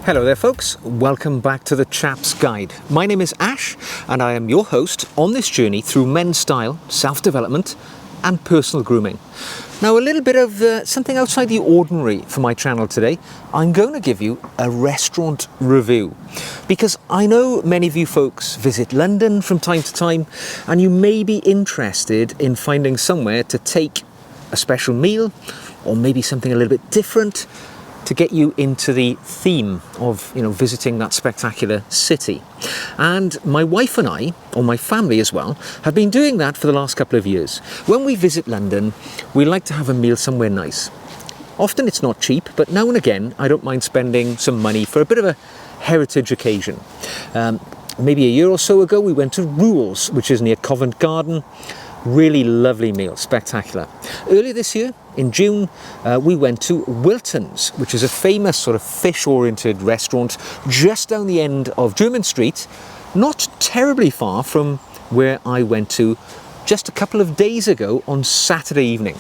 Hello there folks, welcome back to the Chap's Guide. My name is Ash and I am your host on this journey through men's style, self-development and personal grooming. Now a little bit of something outside the ordinary for my channel today. I'm going to give you a restaurant review because I know many of you folks visit London from time to time and you may be interested in finding somewhere to take a special meal or maybe something a little bit different to get you into the theme of, visiting that spectacular city. And my wife and I, or my family as well, have been doing that for the last couple of years. When we visit London, we like to have a meal somewhere nice. Often it's not cheap, but now and again, I don't mind spending some money for a bit of a heritage occasion. Maybe a year or so ago, we went to Rowley'S, which is near Covent Garden. Really lovely meal, spectacular. Earlier this year, in June, we went to Wilton's, which is a famous sort of fish-oriented restaurant just down the end of Jermyn Street, not terribly far from where I went to just a couple of days ago on Saturday evening.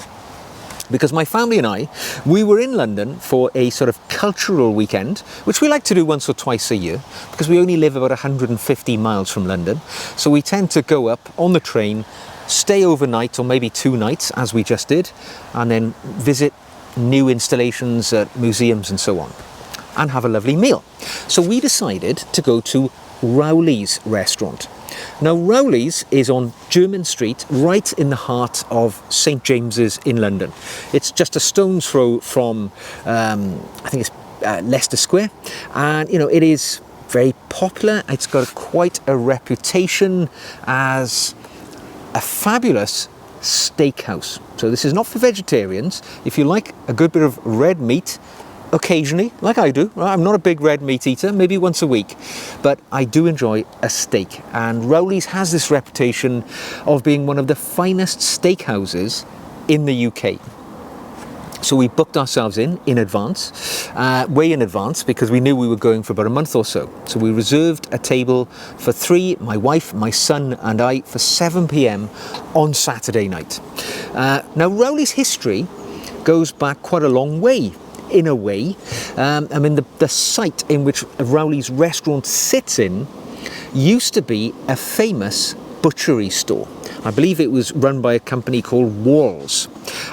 Because my family and I, we were in London for a sort of cultural weekend, which we like to do once or twice a year, because we only live about 150 miles from London. So we tend to go up on the train, stay overnight or maybe 2 nights as we just did, and then visit new installations at museums and so on, and have a lovely meal. So we decided to go to Rowley'S restaurant. Now Rowley'S is on Jermyn Street, right in the heart of St James's in London. It's just a stone's throw from, I think it's Leicester Square, and it is very popular. It's got quite a reputation as a fabulous steakhouse. So this is not for vegetarians. If you like a good bit of red meat, occasionally, like I do, I'm not a big red meat eater, maybe once a week, but I do enjoy a steak. And Rowley'S has this reputation of being one of the finest steakhouses in the UK. So we booked ourselves in advance, way in advance, because we knew we were going for about a month or so. So we reserved a table for 3, my wife, my son and I, for 7 p.m. on Saturday night. Now Rowley'S history goes back quite a long way, in a way. The site in which Rowley'S restaurant sits in used to be a famous butchery store. I believe it was run by a company called Rowley'S,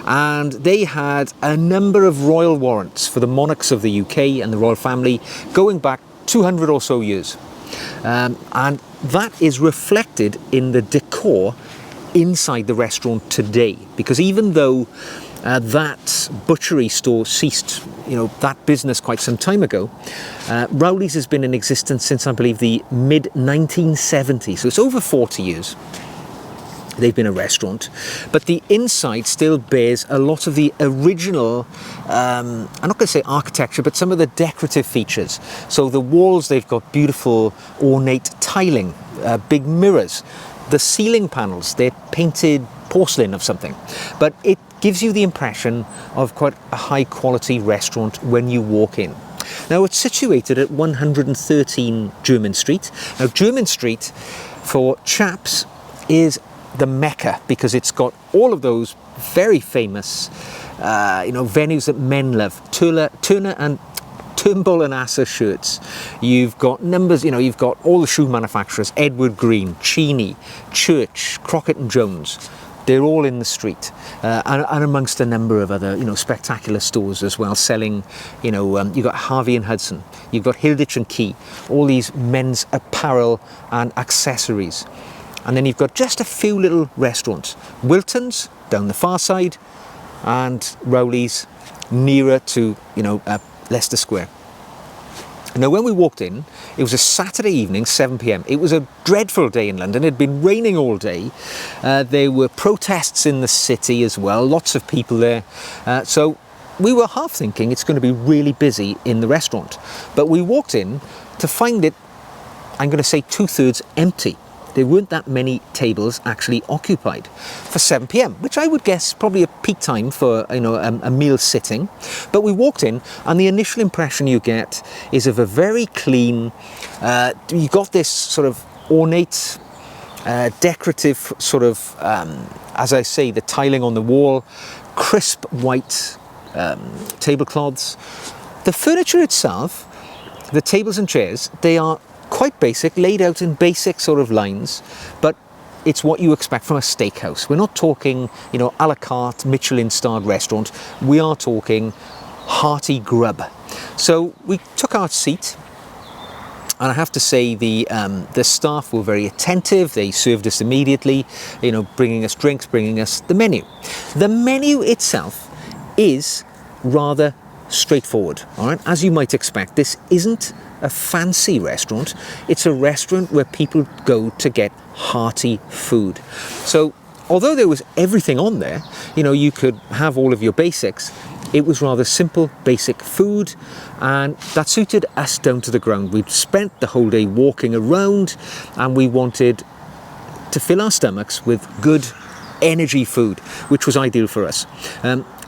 and they had a number of royal warrants for the monarchs of the UK and the royal family going back 200 or so years. And that is reflected in the decor inside the restaurant today, because even though that butchery store ceased, that business quite some time ago, Rowley'S has been in existence since, I believe, the mid-1970s, so it's over 40 years. They've been a restaurant, but the inside still bears a lot of the original, I'm not going to say architecture, but some of the decorative features. So the walls, they've got beautiful ornate tiling, big mirrors. The ceiling panels, they're painted porcelain of something, but it gives you the impression of quite a high quality restaurant when you walk in. Now it's situated at 113 Jermyn Street. Now Jermyn Street for Chaps is the Mecca, because it's got all of those very famous venues that men love. Turner and Turnbull and Asser shirts. You've got numbers, you've got all the shoe manufacturers, Edward Green, Cheney, Church, Crockett and Jones. They're all in the street, and amongst a number of other, spectacular stores as well, selling, you've got Harvey and Hudson, you've got Hilditch and Key, all these men's apparel and accessories. And then you've got just a few little restaurants. Wilton's down the far side, and Rowley'S nearer to, Leicester Square. Now when we walked in, it was a Saturday evening, 7 p.m. It was a dreadful day in London. It had been raining all day. There were protests in the city as well, lots of people there. So we were half thinking it's going to be really busy in the restaurant. But we walked in to find it, I'm going to say 2/3 empty. There weren't that many tables actually occupied for 7 p.m, which I would guess probably a peak time for a meal sitting. But we walked in, and the initial impression you get is of a very clean. You got this sort of ornate, decorative sort of, as I say, the tiling on the wall, crisp white tablecloths. The furniture itself the tables and chairs, they are quite basic, laid out in basic sort of lines, but it's what you expect from a steakhouse. We're not talking, you know, a la carte, Michelin-starred restaurant. We are talking hearty grub. So we took our seat, and I have to say the staff were very attentive. They served us immediately, you know, bringing us drinks, bringing us the menu. The menu itself is rather straightforward, all right? As you might expect, this isn't a fancy restaurant. It's a restaurant where people go to get hearty food. So although there was everything on there, you know, you could have all of your basics, it was rather simple, basic food, and that suited us down to the ground. We'd spent the whole day walking around, and we wanted to fill our stomachs with good energy food, which was ideal for us.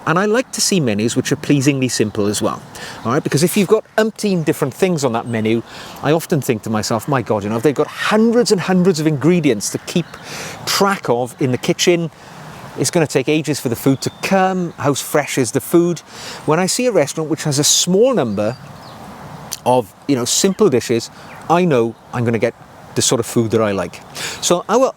And I like to see menus which are pleasingly simple as well, all right? Because if you've got umpteen different things on that menu, I often think to myself, my God, you know, if they've got hundreds and hundreds of ingredients to keep track of in the kitchen, it's going to take ages for the food to come. How fresh is the food? When I see a restaurant which has a small number of, you know, simple dishes, I know I'm going to get the sort of food that I like. So our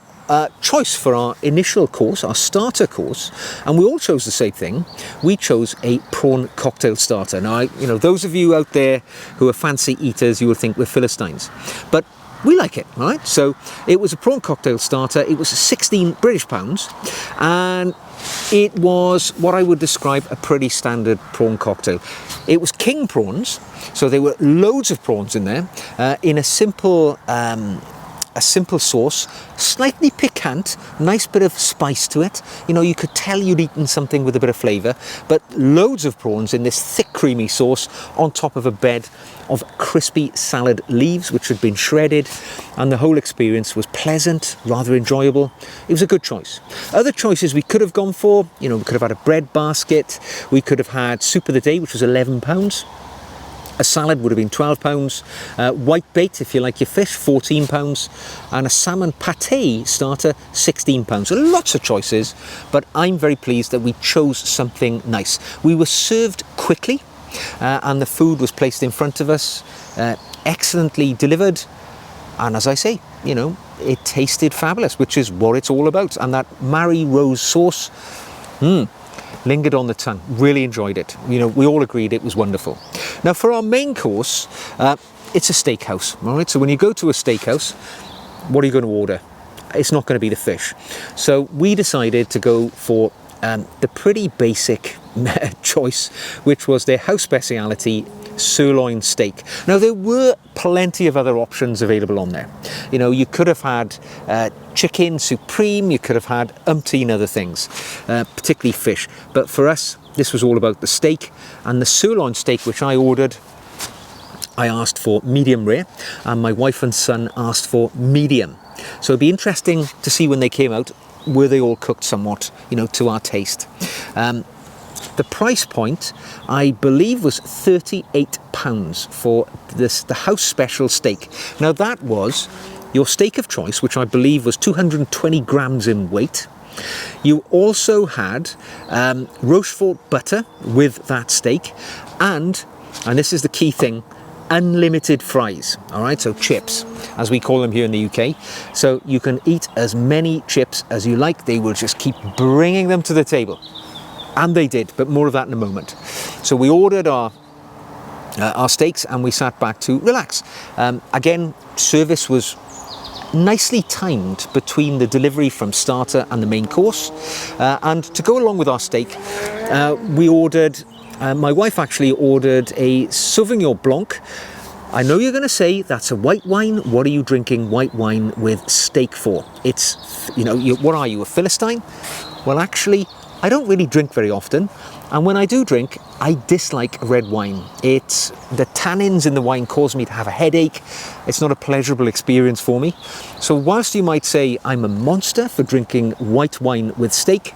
choice for our initial course, our starter course, and we all chose the same thing. We chose a prawn cocktail starter. Now, you know, those of you out there who are fancy eaters, you will think we're Philistines, but we like it, right? So it was a prawn cocktail starter. It was 16 British pounds, and it was what I would describe a pretty standard prawn cocktail. It was king prawns, so there were loads of prawns in there, in a simple sauce, slightly piquant, nice bit of spice to it. You know, you could tell you'd eaten something with a bit of flavour, but loads of prawns in this thick, creamy sauce on top of a bed of crispy salad leaves, which had been shredded, and the whole experience was pleasant, rather enjoyable. It was a good choice. Other choices we could have gone for, you know, we could have had a bread basket, we could have had soup of the day, which was £11. A salad would have been £12, white bait, if you like your fish, £14, and a salmon pâté starter, £16. So lots of choices, but I'm very pleased that we chose something nice. We were served quickly, and the food was placed in front of us, excellently delivered, and as I say, you know, it tasted fabulous, which is what it's all about. And that Mary Rose sauce, lingered on the tongue. Really enjoyed it. You know, we all agreed it was wonderful. Now for our main course, it's a steakhouse, all right? So when you go to a steakhouse, what are you going to order? It's not going to be the fish. So we decided to go for the pretty basic choice, which was their house speciality, sirloin steak. Now there were plenty of other options available on there. You know, you could have had chicken supreme, you could have had umpteen other things, particularly fish. But for us, this was all about the steak, and the sirloin steak which I ordered, I asked for medium rare, and my wife and son asked for medium. So it'd be interesting to see when they came out, were they all cooked somewhat, you know, to our taste. The price point, I believe, was £38 for the house special steak. Now that was your steak of choice, which I believe was 220 grams in weight. You also had Rochefort butter with that steak, and this is the key thing, unlimited fries, all right, so chips, as we call them here in the UK. So you can eat as many chips as you like. They will just keep bringing them to the table. And they did, but more of that in a moment. So we ordered our steaks, and we sat back to relax. Again, service was nicely timed between the delivery from starter and the main course. And to go along with our steak, we ordered, my wife actually ordered a Sauvignon Blanc. I know you're going to say that's a white wine. What are you drinking white wine with steak for? It's, you know, what are you, a Philistine? Well, actually, I don't really drink very often, and when I do drink, I dislike red wine. It's the tannins in the wine cause me to have a headache. It's not a pleasurable experience for me. So whilst you might say I'm a monster for drinking white wine with steak,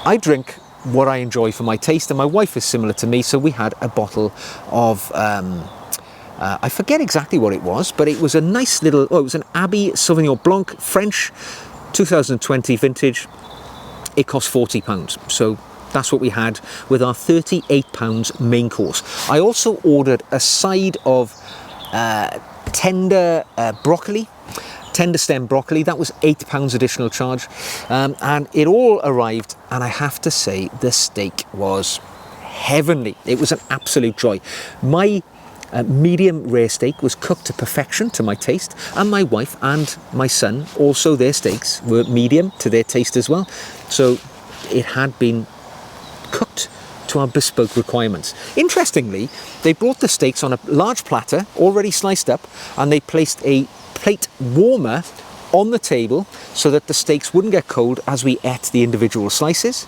I drink what I enjoy for my taste, and my wife is similar to me, so we had a bottle of I forget exactly what it was, but it was a nice little, it was an Abbey Sauvignon Blanc, French, 2020 vintage. It cost £40, so that's what we had with our £38 main course. I also ordered a side of tender broccoli, tender stem broccoli. That was £8 additional charge, and it all arrived, and I have to say the steak was heavenly. It was an absolute joy. My medium rare steak was cooked to perfection to my taste, and my wife and my son also, their steaks were medium to their taste as well, so it had been cooked to our bespoke requirements. Interestingly, they brought the steaks on a large platter already sliced up, and they placed a plate warmer on the table so that the steaks wouldn't get cold as we ate the individual slices.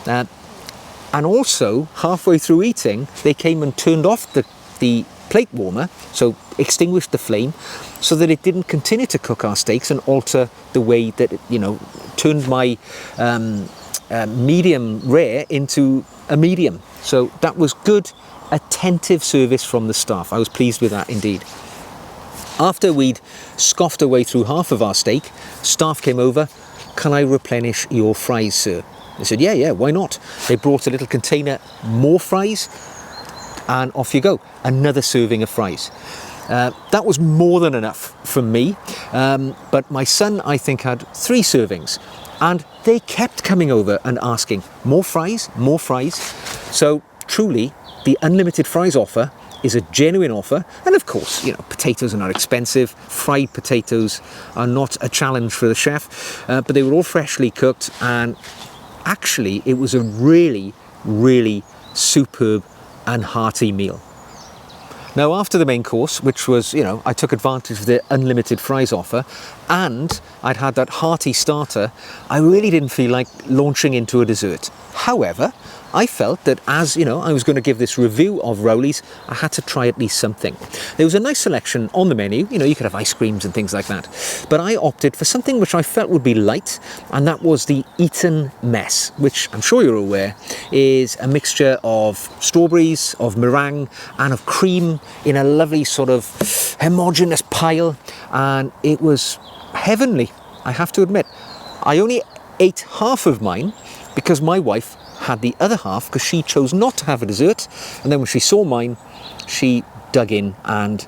And also, halfway through eating, they came and turned off the plate warmer, so extinguished the flame, so that it didn't continue to cook our steaks and alter the way that it, turned my medium rare into a medium. So that was good, attentive service from the staff. I was pleased with that indeed. After we'd scoffed away through half of our steak, staff came over. "Can I replenish your fries, sir?" I said, yeah, why not? They brought a little container, more fries, and off you go. Another serving of fries. That was more than enough from me, but my son, I think, had 3 servings, and they kept coming over and asking, more fries, more fries. So truly, the unlimited fries offer is a genuine offer, and of course, potatoes are not expensive. Fried potatoes are not a challenge for the chef, but they were all freshly cooked, and actually it was a really, really superb and hearty meal. Now, after the main course, which was, I took advantage of the unlimited fries offer, and I'd had that hearty starter, I really didn't feel like launching into a dessert. However, I felt that as, I was going to give this review of Rowley's, I had to try at least something. There was a nice selection on the menu, you could have ice creams and things like that, but I opted for something which I felt would be light, and that was the Eton mess, which I'm sure you're aware is a mixture of strawberries, of meringue, and of cream in a lovely sort of homogeneous pile, and it was heavenly, I have to admit. I only ate half of mine because my wife had the other half because she chose not to have a dessert, and then when she saw mine, she dug in and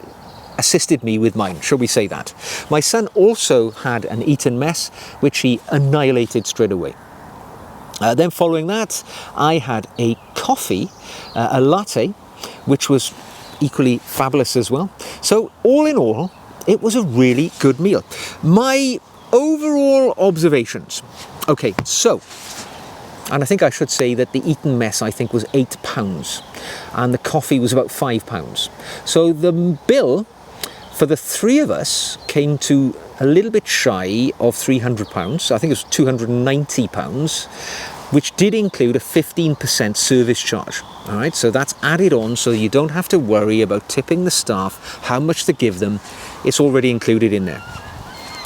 assisted me with mine, shall we say that. My son also had an Eton mess, which he annihilated straight away. Then following that, I had a coffee, a latte, which was equally fabulous as well. So all in all, it was a really good meal. My overall observations. Okay, so, and I think I should say that the Eton mess, I think, was £8, and the coffee was about £5. So the bill for the 3 of us came to a little bit shy of £300. I think it was £290, which did include a 15% service charge. All right, so that's added on, so you don't have to worry about tipping the staff, how much to give them. It's already included in there.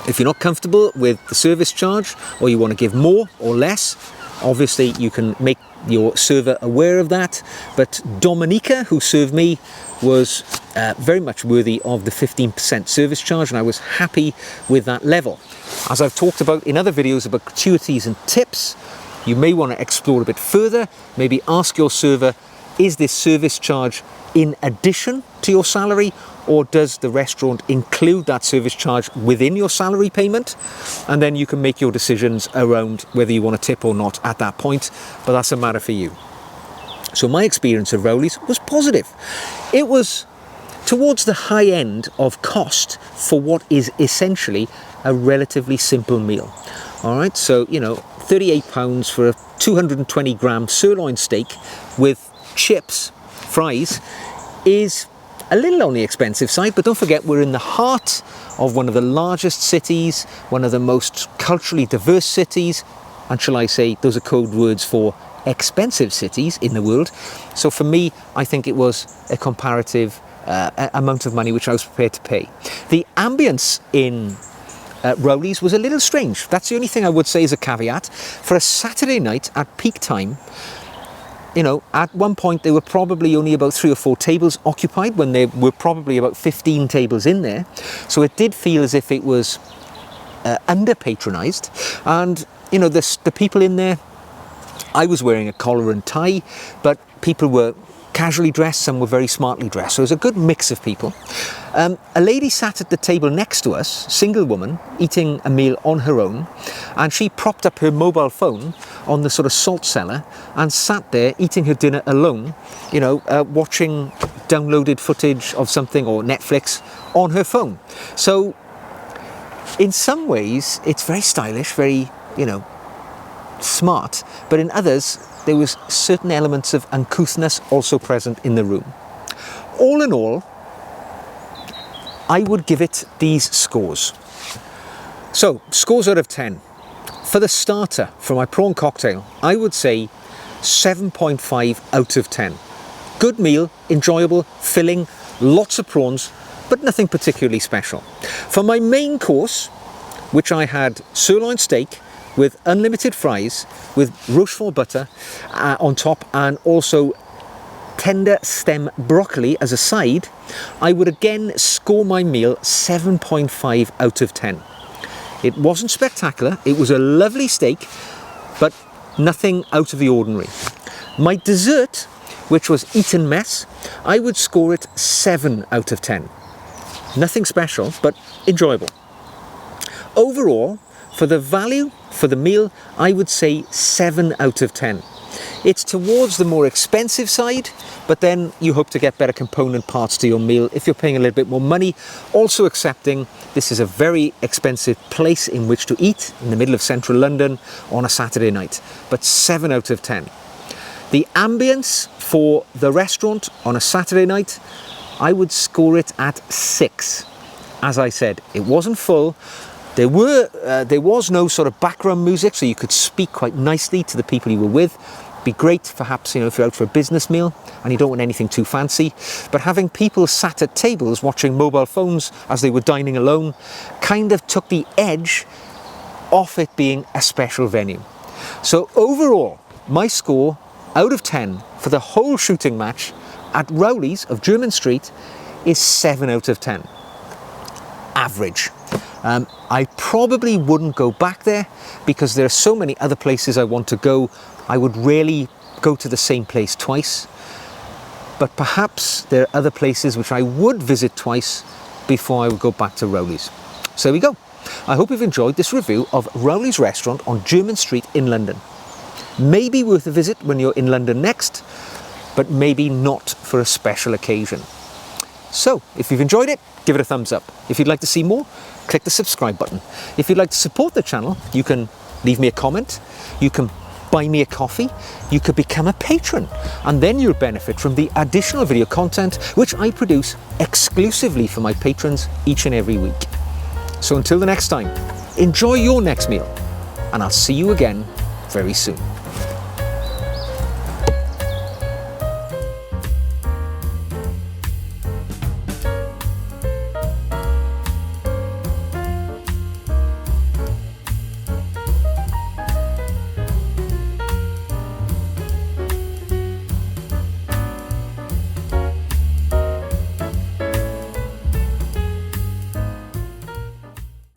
If you're not comfortable with the service charge, or you want to give more or less, obviously you can make your server aware of that. But Dominica, who served me, was very much worthy of the 15% service charge, and I was happy with that level. As I've talked about in other videos about gratuities and tips, you may want to explore a bit further. Maybe ask your server, is this service charge in addition to your salary, or does the restaurant include that service charge within your salary payment? And then you can make your decisions around whether you want to tip or not at that point, but that's a matter for you. So my experience of Rowley's was positive. It was towards the high end of cost for what is essentially a relatively simple meal. All right, so, £38 for a 220 gram sirloin steak with chips, fries, is a little on the expensive side, but don't forget we're in the heart of one of the largest cities, one of the most culturally diverse cities, and shall I say, those are code words for expensive cities in the world. So for me, I think it was a comparative amount of money which I was prepared to pay. The ambience in Rowley's was a little strange. That's the only thing I would say is a caveat. For a Saturday night at peak time, at one point there were probably only about 3 or 4 tables occupied when there were probably about 15 tables in there. So it did feel as if it was under-patronised. And, the people in there, I was wearing a collar and tie, but people were casually dressed, some were very smartly dressed. So it was a good mix of people. A lady sat at the table next to us, single woman, eating a meal on her own, and she propped up her mobile phone on the sort of salt cellar and sat there eating her dinner alone, you know, watching downloaded footage of something or Netflix on her phone. So in some ways it's very stylish, very, you know, smart, but in others there was certain elements of uncouthness also present in the room. All in all, I would give it these scores. So, scores out of 10. For the starter, for my prawn cocktail, I would say 7.5 out of 10. Good meal, enjoyable, filling, lots of prawns, but nothing particularly special. For my main course, which I had sirloin steak with unlimited fries, with Rochefort butter on top, and also tender stem broccoli as a side, I would again score my meal 7.5 out of 10. It wasn't spectacular, it was a lovely steak, but nothing out of the ordinary. My dessert, which was Eton mess, I would score it 7 out of 10. Nothing special, but enjoyable. Overall, for the value, for the meal, I would say 7 out of 10. It's towards the more expensive side, but then you hope to get better component parts to your meal if you're paying a little bit more money. Also accepting this is a very expensive place in which to eat in the middle of central London on a Saturday night, but 7 out of 10. The ambience for the restaurant on a Saturday night, I would score it at 6. As I said, it wasn't full. There was no sort of background music, so you could speak quite nicely to the people you were with. Be great, perhaps, you know, if you're out for a business meal and you don't want anything too fancy. But having people sat at tables watching mobile phones as they were dining alone kind of took the edge off it being a special venue. So overall, my score out of 10 for the whole shooting match at Rowley'S of Jermyn Street is 7 out of 10. Average. I probably wouldn't go back there because there are so many other places I want to go. I would rarely go to the same place twice, but perhaps there are other places which I would visit twice before I would go back to Rowley'S. So there we go. I hope you've enjoyed this review of Rowley'S restaurant on Jermyn Street in London. Maybe worth a visit when you're in London next, but maybe not for a special occasion. So, if you've enjoyed it, give it a thumbs up. If you'd like to see more, click the subscribe button. If you'd like to support the channel, you can leave me a comment, you can buy me a coffee, you could become a patron, and then you'll benefit from the additional video content which I produce exclusively for my patrons each and every week. So until the next time, enjoy your next meal, and I'll see you again very soon.